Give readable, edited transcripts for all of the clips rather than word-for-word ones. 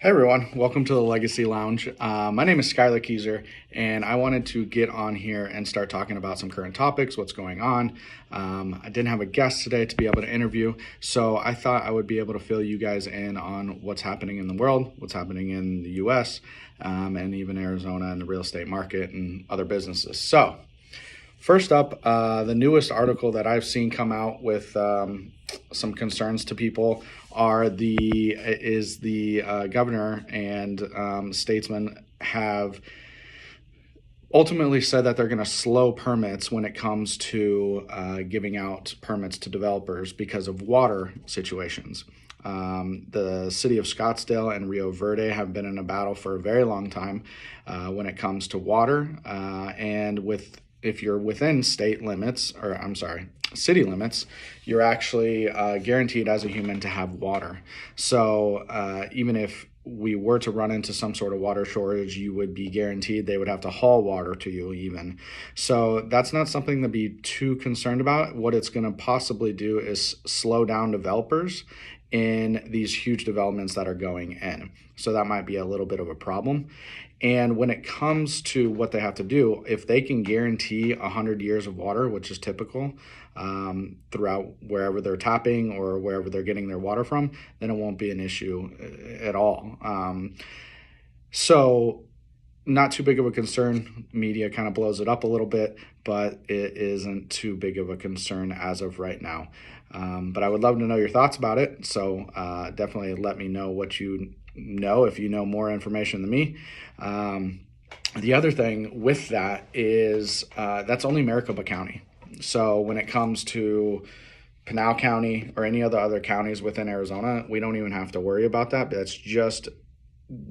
Hey everyone, welcome to the Legacy Lounge. My name is Skylar Keyser, and I wanted to get on here and start talking about some current topics, what's going on. I didn't have a guest today to be able to interview, so I thought I would be able to fill you guys in on what's happening in the world, what's happening in the US, and even Arizona and the real estate market and other businesses. So, first up, the newest article that I've seen come out with some concerns to people is the governor and statesmen have ultimately said that they're going to slow permits when it comes to giving out permits to developers because of water situations. The city of Scottsdale and Rio Verde have been in a battle for a very long time when it comes to water, if you're within city limits, you're actually guaranteed as a human to have water. So even if we were to run into some sort of water shortage, you would be guaranteed they would have to haul water to you even. So that's not something to be too concerned about. What it's going to possibly do is slow down developers in these huge developments that are going in. So that might be a little bit of a problem. And when it comes to what they have to do, if they can guarantee 100 years of water, which is typical throughout wherever they're tapping or wherever they're getting their water from, then it won't be an issue at all. So not too big of a concern. Media kind of blows it up a little bit, but it isn't too big of a concern as of right now. But I would love to know your thoughts about it. So definitely let me know what you know if you know more information than me. The other thing with that is that's only Maricopa County. So when it comes to Pinal County or any other counties within Arizona, we don't even have to worry about that. But that's just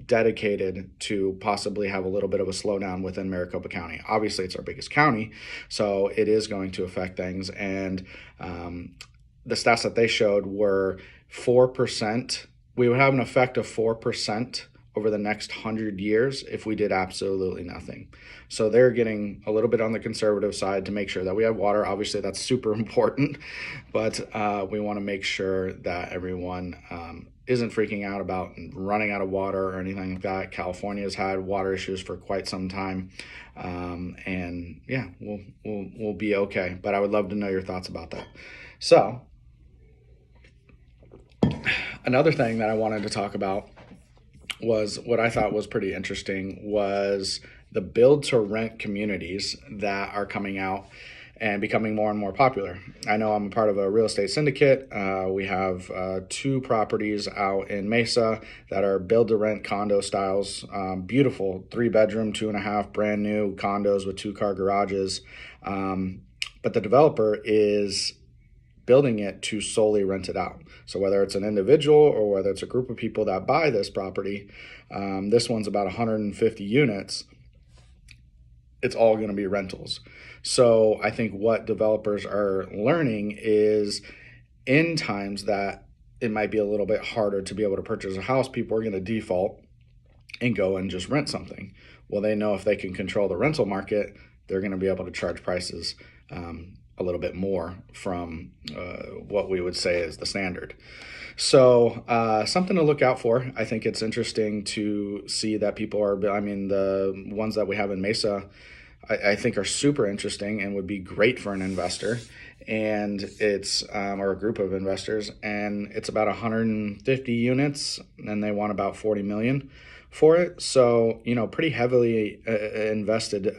dedicated to possibly have a little bit of a slowdown within Maricopa County. Obviously, it's our biggest county, so it is going to affect things. And the stats that they showed were 4%. We would have an effect of 4% over the next 100 years if we did absolutely nothing. So they're getting a little bit on the conservative side to make sure that we have water. Obviously, that's super important, but we want to make sure that everyone isn't freaking out about running out of water or anything like that. California has had water issues for quite some time, and yeah, we'll be okay. But I would love to know your thoughts about that. So another thing that I wanted to talk about was what I thought was pretty interesting was the build to rent communities that are coming out and becoming more and more popular. I know I'm a part of a real estate syndicate. We have 2 properties out in Mesa that are build to rent condo styles, beautiful 3-bedroom, 2.5 brand new condos with 2-car garages. But the developer is building it to solely rent it out. So whether it's an individual or whether it's a group of people that buy this property, this one's about 150 units, it's all going to be rentals. So I think what developers are learning is in times that it might be a little bit harder to be able to purchase a house, people are going to default and go and just rent something. Well, they know if they can control the rental market, they're going to be able to charge prices a little bit more from what we would say is the standard. So something to look out for. I think it's interesting to see that people are, the ones that we have in Mesa, I think are super interesting and would be great for an investor. And it's, or a group of investors, and it's about 150 units and they want about 40 million for it. So, pretty heavily invested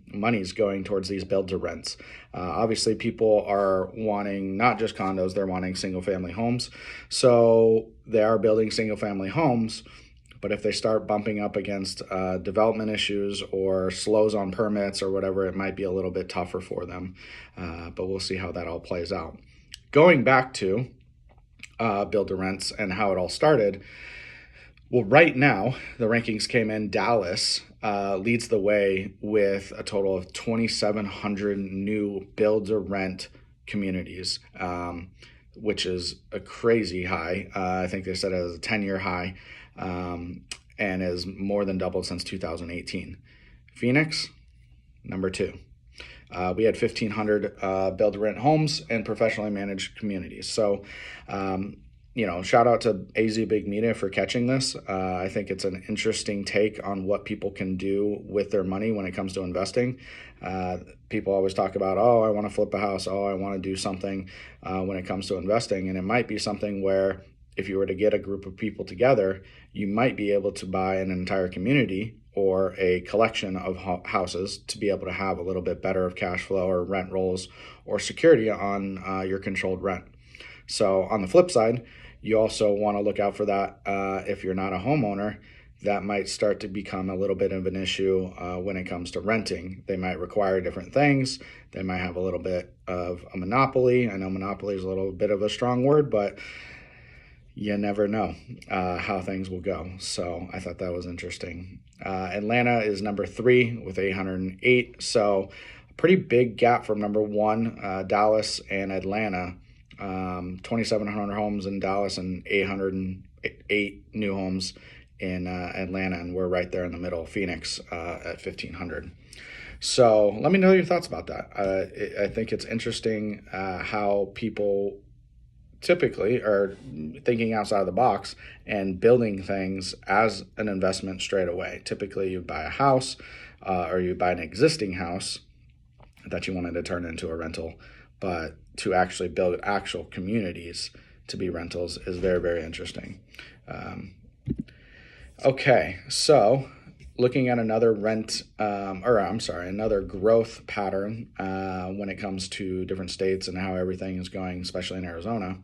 monies going towards these build to rents. Obviously, people are wanting not just condos, they're wanting single family homes. So they are building single family homes, but if they start bumping up against development issues or slows on permits or whatever, it might be a little bit tougher for them. But we'll see how that all plays out. Going back to build to rents and how it all started, well, right now, the rankings came in. Dallas leads the way with a total of 2,700 new build-to-rent communities, which is a crazy high. I think they said it was a 10-year high and is more than doubled since 2018. Phoenix, number 2. We had 1,500 build-to-rent homes and professionally managed communities. So shout out to AZ Big Media for catching this. I think it's an interesting take on what people can do with their money when it comes to investing. People always talk about, oh, I want to flip a house. Oh, I want to do something when it comes to investing. And it might be something where if you were to get a group of people together, you might be able to buy an entire community or a collection of houses to be able to have a little bit better of cash flow or rent rolls or security on your controlled rent. So on the flip side, you also want to look out for that if you're not a homeowner. That might start to become a little bit of an issue when it comes to renting. They might require different things. They might have a little bit of a monopoly. I know monopoly is a little bit of a strong word, but you never know how things will go. So I thought that was interesting. Atlanta is number 3 with 808. So a pretty big gap from number 1, Dallas and Atlanta. 2,700 homes in Dallas and 808 new homes in Atlanta, and we're right there in the middle. Phoenix at 1,500. So let me know your thoughts about that. I think it's interesting how people typically are thinking outside of the box and building things as an investment straight away. Typically, you buy a house or you buy an existing house that you wanted to turn into a rental, but to actually build actual communities to be rentals is very, very interesting. Okay, so looking at another another growth pattern when it comes to different states and how everything is going, especially in Arizona.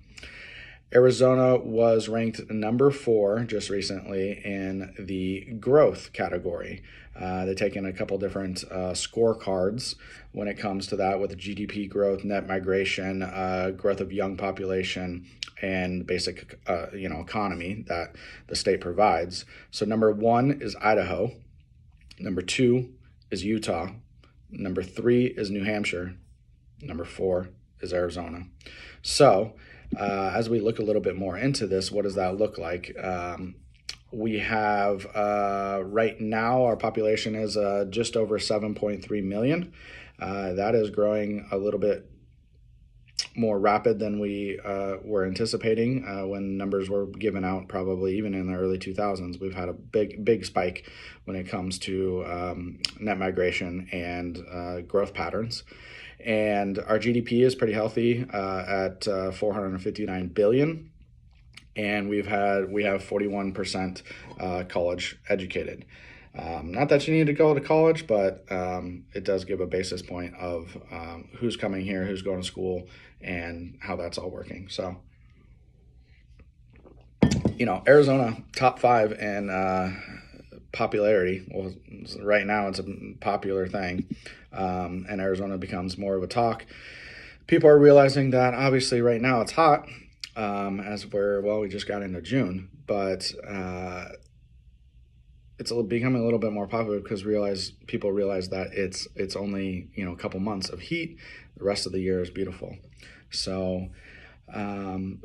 Arizona was ranked number 4 just recently in the growth category. They've taken a couple different scorecards when it comes to that, with GDP growth, net migration, growth of young population, and basic economy that the state provides. So number 1 is Idaho. Number 2 is Utah. Number 3 is New Hampshire. Number 4 is Arizona. So as we look a little bit more into this, what does that look like? We have right now our population is just over 7.3 million. That is growing a little bit more rapid than we were anticipating when numbers were given out, probably even in the early 2000s. We've had a big spike when it comes to net migration and growth patterns. And our GDP is pretty healthy at 459 billion. And we have 41% college educated. Not that you need to go to college, but it does give a basis point of who's coming here, who's going to school, and how that's all working. So, Arizona, top 5 in popularity. Well, right now it's a popular thing, and Arizona becomes more of a talk. People are realizing that obviously right now it's hot. We just got into June, but it's becoming a little bit more popular because people realize that it's only a couple months of heat. The rest of the year is beautiful. So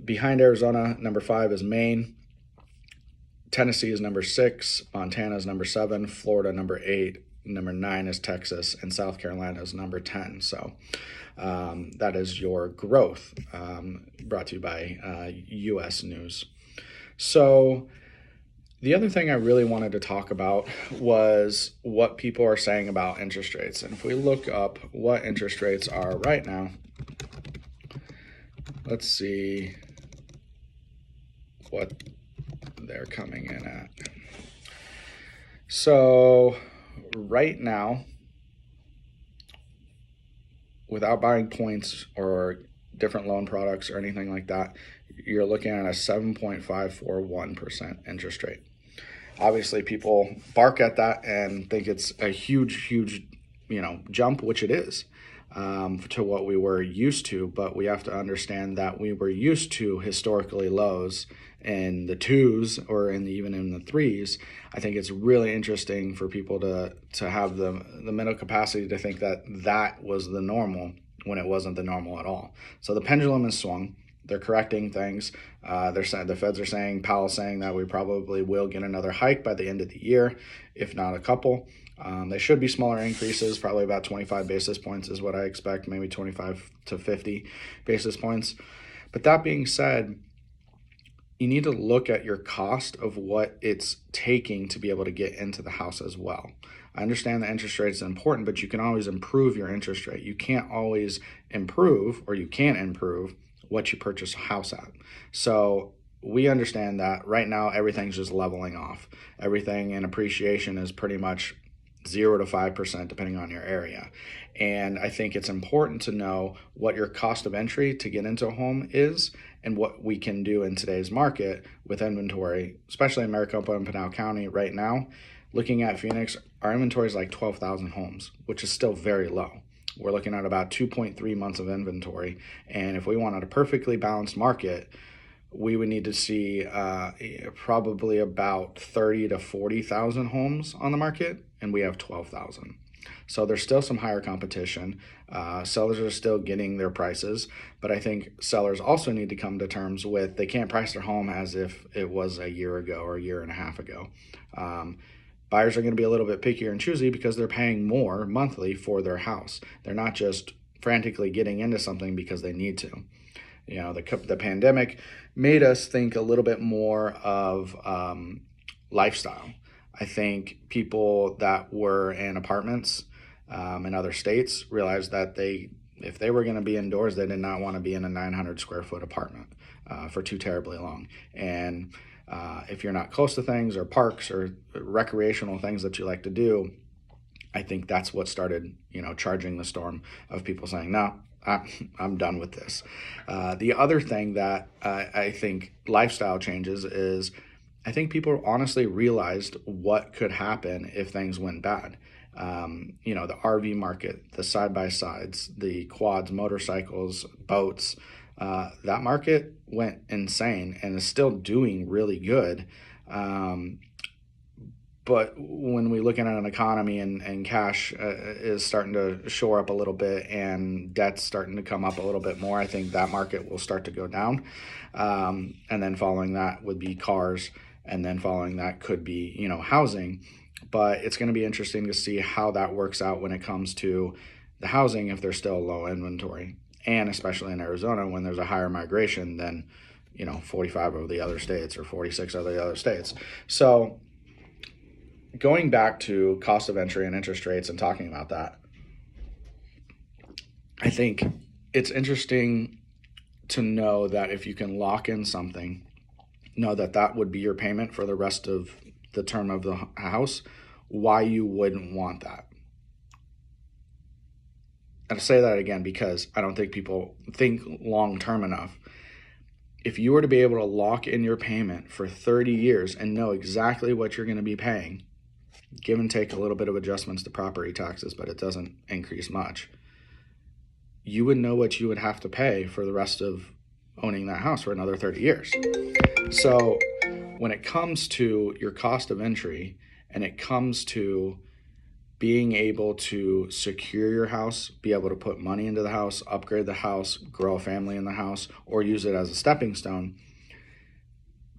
behind Arizona, number 5 is Maine. Tennessee is number 6. Montana is number 7. Florida number 8. Number 9 is Texas, and South Carolina is number 10. So that is your growth, brought to you by U.S. News. So the other thing I really wanted to talk about was what people are saying about interest rates. And if we look up what interest rates are right now, let's see what they're coming in at. So right now, without buying points or different loan products or anything like that, you're looking at a 7.541% interest rate. Obviously, people bark at that and think it's a huge, jump, which it is, to what we were used to. But we have to understand that we were used to historically lows in the 2s or even in the 3s. I think it's really interesting for people to have the mental capacity to think that was the normal when it wasn't the normal at all. So the pendulum has swung. They're correcting things. They're saying, the Feds are saying, Powell's saying that we probably will get another hike by the end of the year, if not a couple. They should be smaller increases, probably about 25 basis points is what I expect, maybe 25 to 50 basis points. But that being said, you need to look at your cost of what it's taking to be able to get into the house as well. I understand the interest rate is important, but you can always improve your interest rate. You can't always improve, or you can't improve what you purchase a house at. So we understand that right now everything's just leveling off. Everything in appreciation is pretty much 0 to 5% depending on your area. And I think it's important to know what your cost of entry to get into a home is and what we can do in today's market with inventory, especially in Maricopa and Pinal County right now. Looking at Phoenix, our inventory is like 12,000 homes, which is still very low. We're looking at about 2.3 months of inventory. And if we wanted a perfectly balanced market, we would need to see probably about 30 to 40,000 homes on the market, and we have 12,000. So there's still some higher competition. Sellers are still getting their prices, but I think sellers also need to come to terms with they can't price their home as if it was a year ago or a year and a half ago. Buyers are going to be a little bit pickier and choosy because they're paying more monthly for their house. They're not just frantically getting into something because they need to. You know, the pandemic made us think a little bit more of lifestyle. I think people that were in apartments in other states realized that if they were going to be indoors, they did not want to be in a 900 square foot apartment for too terribly long. And if you're not close to things or parks or recreational things that you like to do, I think that's what started, charging the storm of people saying, no, I'm done with this. The other thing that I think lifestyle changes is I think people honestly realized what could happen if things went bad. The RV market, the side-by-sides, the quads, motorcycles, boats, that market went insane and is still doing really good. But when we look at an economy and cash is starting to shore up a little bit and debt's starting to come up a little bit more, I think that market will start to go down. And then following that would be cars, and then following that could be, housing. But it's going to be interesting to see how that works out when it comes to the housing if there's still low inventory. And especially in Arizona when there's a higher migration than, 45 of the other states or 46 of the other states. So going back to cost of entry and interest rates and talking about that, I think it's interesting to know that if you can lock in something, know that that would be your payment for the rest of the term of the house, why you wouldn't want that. And I'll say that again because I don't think people think long-term enough. If you were to be able to lock in your payment for 30 years and know exactly what you're going to be paying, give and take a little bit of adjustments to property taxes, but it doesn't increase much, you would know what you would have to pay for the rest of owning that house for another 30 years. So when it comes to your cost of entry and it comes to being able to secure your house, be able to put money into the house, upgrade the house, grow a family in the house, or use it as a stepping stone,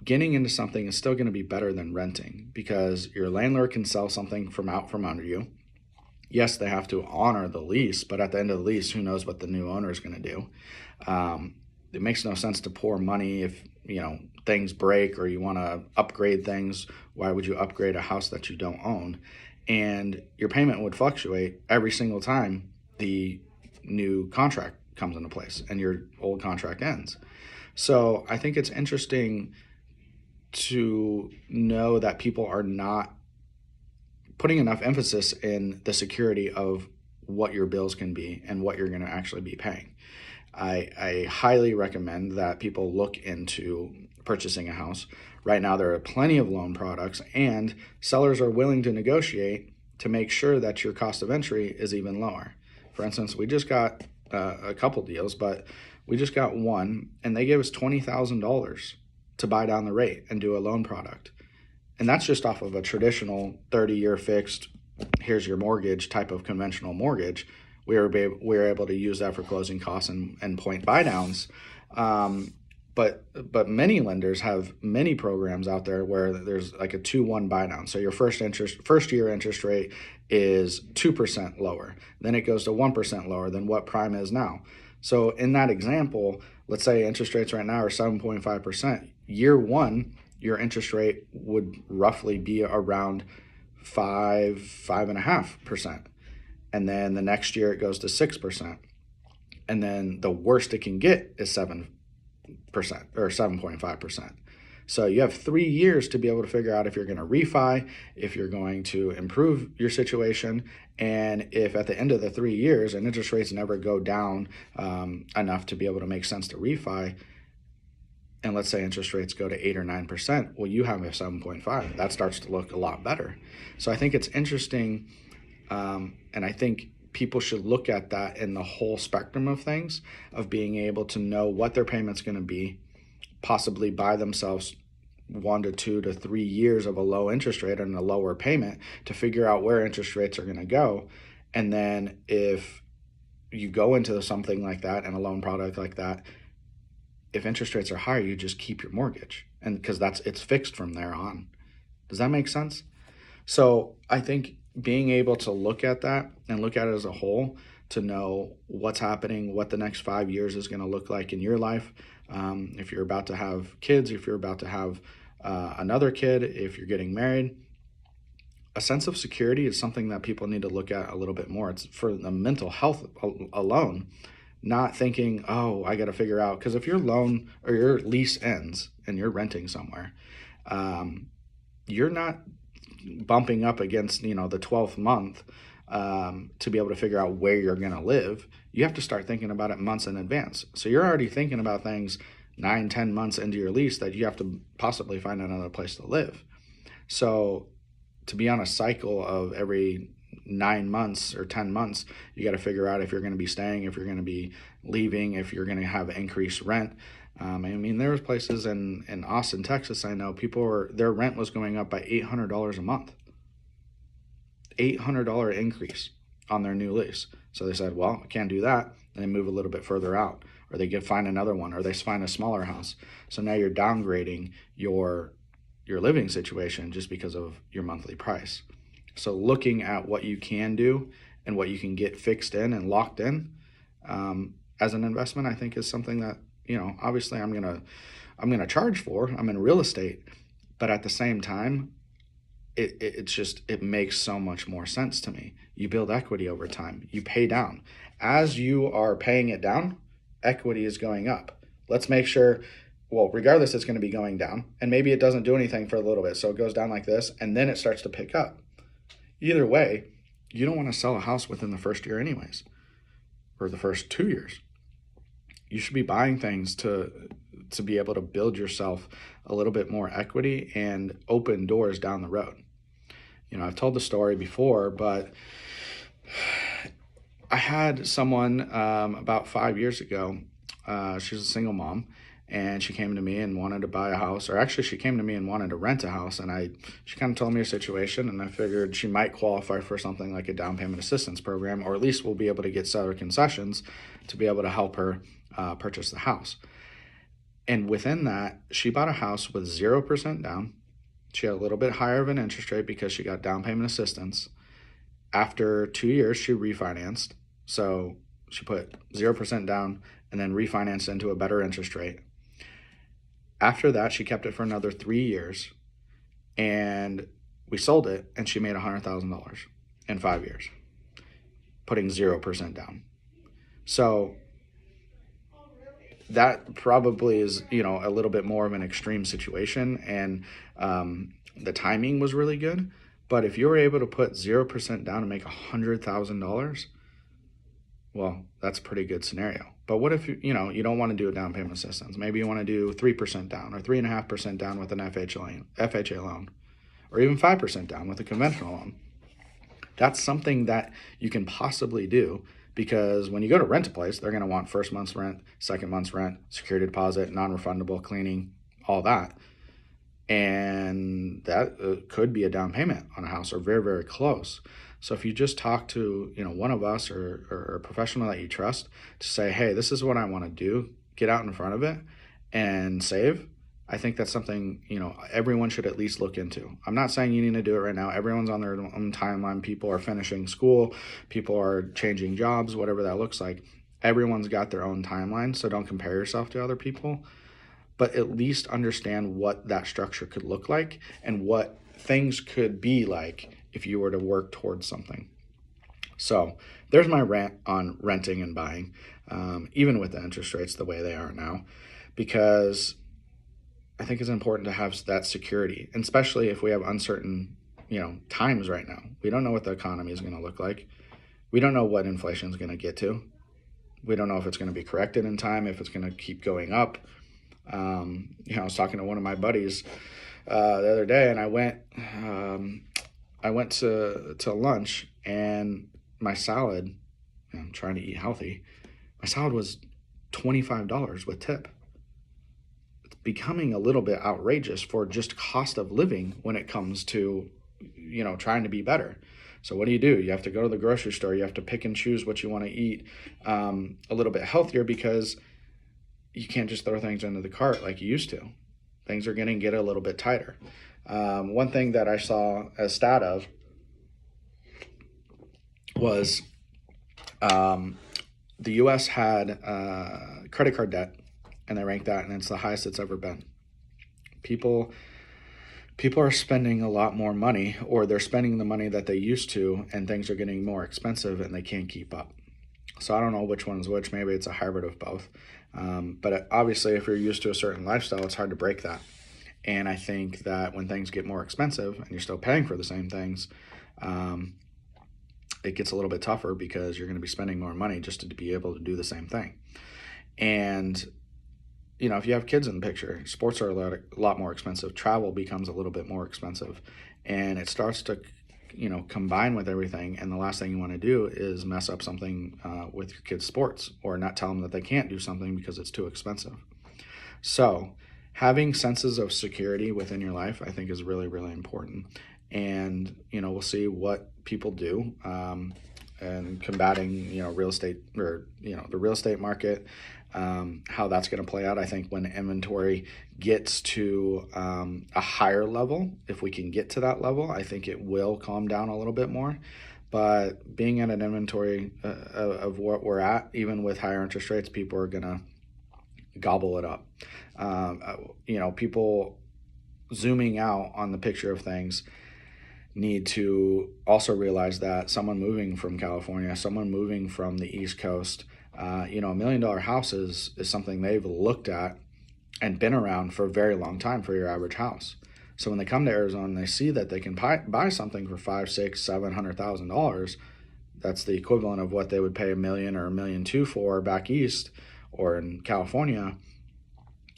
getting into something is still going to be better than renting because your landlord can sell something from under you. Yes, they have to honor the lease, but at the end of the lease, who knows what the new owner is going to do. It makes no sense to pour money if, things break or you want to upgrade things. Why would you upgrade a house that you don't own? And your payment would fluctuate every single time the new contract comes into place and your old contract ends. So I think it's interesting to know that people are not putting enough emphasis in the security of what your bills can be and what you're going to actually be paying. I highly recommend that people look into purchasing a house. Right now, there are plenty of loan products, and sellers are willing to negotiate to make sure that your cost of entry is even lower. For instance, we just got a couple deals, but we just got one, and they gave us $20,000 to buy down the rate and do a loan product. And that's just off of a traditional 30-year fixed, here's your mortgage type of conventional mortgage. We were able to use that for closing costs and point buy downs. But many lenders have many programs out there where there's like a 2-1 buy down. So your first year interest rate is 2% lower. Then it goes to 1% lower than what prime is now. So in that example, let's say interest rates right now are 7.5%. Year one, your interest rate would roughly be around 5.5%. And then the next year it goes to 6%. And then the worst it can get is 7% or 7.5%. So you have 3 years to be able to figure out if you're going to refi, if you're going to improve your situation, and if at the end of the 3 years and interest rates never go down enough to be able to make sense to refi, and let's say interest rates go to 8 or 9%, well, you have a 7.5. That starts to look a lot better. So I think it's interesting, and I think people should look at that in the whole spectrum of things, of being able to know what their payment's going to be, possibly buy themselves 1 to 2 to 3 years of a low interest rate and a lower payment to figure out where interest rates are going to go. And then if you go into something like that and a loan product like that, if interest rates are higher, you just keep your mortgage, and because it's fixed from there on. Does that make sense? So I think being able to look at that and look at it as a whole, to know what's happening, what the next 5 years is going to look like in your life. If you're about to have kids, if you're about to have another kid, if you're getting married, a sense of security is something that people need to look at a little bit more. It's for the mental health alone, not thinking, oh, I got to figure out, because if your loan or your lease ends and you're renting somewhere, you're not bumping up against, the 12th month to be able to figure out where you're going to live. You have to start thinking about it months in advance. So you're already thinking about things 9-10 months into your lease that you have to possibly find another place to live. So to be on a cycle of every 9 months or 10 months, you got to figure out if you're going to be staying, if you're going to be leaving, if you're going to have increased rent. There was places in Austin, Texas, I know their rent was going up by $800 a month. $800 increase on their new lease. So they said, well, I can't do that. And they move a little bit further out, or they find another one, or they find a smaller house. So now you're downgrading your living situation just because of your monthly price. So looking at what you can do and what you can get fixed in and locked in as an investment, I think is something that, obviously I'm gonna charge for. I'm in real estate, but at the same time, it makes so much more sense to me. You build equity over time. You pay down. As you are paying it down, equity is going up. Let's make sure, well, regardless, it's going to be going down, and maybe it doesn't do anything for a little bit. So it goes down like this, and then it starts to pick up. Either way, you don't want to sell a house within the first year anyways, or the first 2 years. You should be buying things to be able to build yourself a little bit more equity and open doors down the road. I've told the story before, but I had someone about 5 years ago. She was a single mom, and she came to me and wanted to buy a house, or actually she came to me and wanted to rent a house, and she kind of told me her situation, and I figured she might qualify for something like a down payment assistance program, or at least we'll be able to get seller concessions to be able to help her purchase the house. And within that, she bought a house with 0% down. She had a little bit higher of an interest rate because she got down payment assistance. After 2 years, she refinanced. So she put 0% down and then refinanced into a better interest rate. After that, she kept it for another 3 years, and we sold it, and she made $100,000 in 5 years, putting 0% down. So that probably is, a little bit more of an extreme situation, and the timing was really good. But if you were able to put 0% down and make $100,000, well, that's a pretty good scenario. But what if you don't want to do a down payment assistance? Maybe you want to do 3% down or 3.5% down with an FHA loan, or even 5% down with a conventional loan. That's something that you can possibly do, because when you go to rent a place, they're going to want first month's rent, second month's rent, security deposit, non-refundable, cleaning, all that. And that could be a down payment on a house, or very, very close. So if you just talk to, one of us or a professional that you trust to say, hey, this is what I want to do, get out in front of it and save, I think that's something, everyone should at least look into. I'm not saying you need to do it right now. Everyone's on their own timeline. People are finishing school. People are changing jobs, whatever that looks like. Everyone's got their own timeline, so don't compare yourself to other people, but at least understand what that structure could look like and what things could be like if you were to work towards something. So there's my rant on renting and buying, even with the interest rates the way they are now, because I think it's important to have that security, and especially if we have uncertain, times right now. We don't know what the economy is going to look like. We don't know what inflation is going to get to. We don't know if it's going to be corrected in time, if it's going to keep going up. I was talking to one of my buddies the other day, and I went to lunch, and my salad, I'm trying to eat healthy, my salad was $25 with tip. It's becoming a little bit outrageous for just cost of living when it comes to, trying to be better. So what do? You have to go to the grocery store. You have to pick and choose what you want to eat a little bit healthier, because you can't just throw things into the cart like you used to. Things are going to get a little bit tighter. One thing that I saw a stat of was the U.S. had credit card debt, and they ranked that, and it's the highest it's ever been. People are spending a lot more money, or they're spending the money that they used to, and things are getting more expensive and they can't keep up. So I don't know which one's which. Maybe it's a hybrid of both. But obviously, if you're used to a certain lifestyle, it's hard to break that. And I think that when things get more expensive and you're still paying for the same things, it gets a little bit tougher, because you're going to be spending more money just to be able to do the same thing. And if you have kids in the picture, sports are a lot more expensive. Travel becomes a little bit more expensive, and it starts to, combine with everything. And the last thing you want to do is mess up something with your kids' sports, or not tell them that they can't do something because it's too expensive. So having senses of security within your life, I think, is really, really important. And, we'll see what people do and combating, real estate, or, the real estate market, how that's going to play out. I think when inventory gets to a higher level, if we can get to that level, I think it will calm down a little bit more. But being at an inventory of what we're at, even with higher interest rates, people are going to gobble it up. People zooming out on the picture of things need to also realize that someone moving from California, someone moving from the East Coast, $1 million house is something they've looked at and been around for a very long time for your average house. So when they come to Arizona and they see that they can buy something for $500,000, $600,000, $700,000, that's the equivalent of what they would pay $1 million or $1.2 million for back east or in California,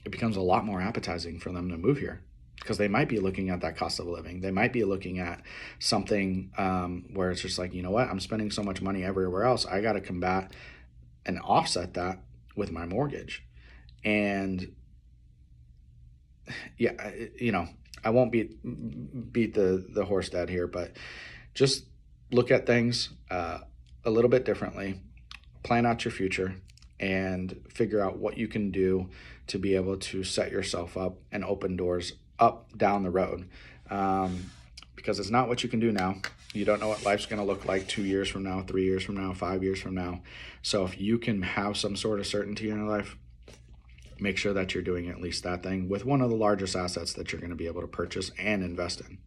it becomes a lot more appetizing for them to move here, because they might be looking at that cost of living. They might be looking at something where it's just like, you know what, I'm spending so much money everywhere else. I got to combat and offset that with my mortgage. And yeah, I won't beat the horse dead here, but just look at things a little bit differently, plan out your future, and figure out what you can do to be able to set yourself up and open doors up down the road, because it's not what you can do now. You don't know what life's going to look like 2 years from now, 3 years from now, 5 years from now. So if you can have some sort of certainty in your life, make sure that you're doing at least that thing with one of the largest assets that you're going to be able to purchase and invest in.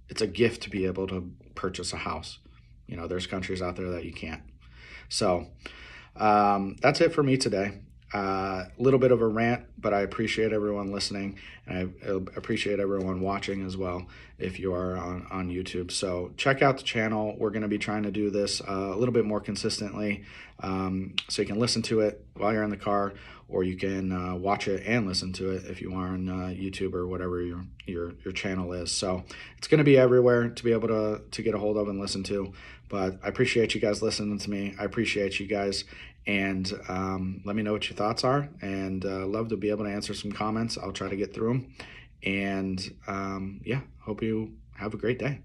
It's a gift to be able to purchase a house. There's countries out there that you can't. So that's it for me today. A little bit of a rant, but I appreciate everyone listening, and I appreciate everyone watching as well if you are on YouTube. So check out the channel. We're going to be trying to do this a little bit more consistently, so you can listen to it while you're in the car, or you can watch it and listen to it if you are on YouTube or whatever your channel is. So it's going to be everywhere to be able to get a hold of and listen to. But I appreciate you guys listening to me. I appreciate you guys. And let me know what your thoughts are, and love to be able to answer some comments. I'll try to get through them. And hope you have a great day.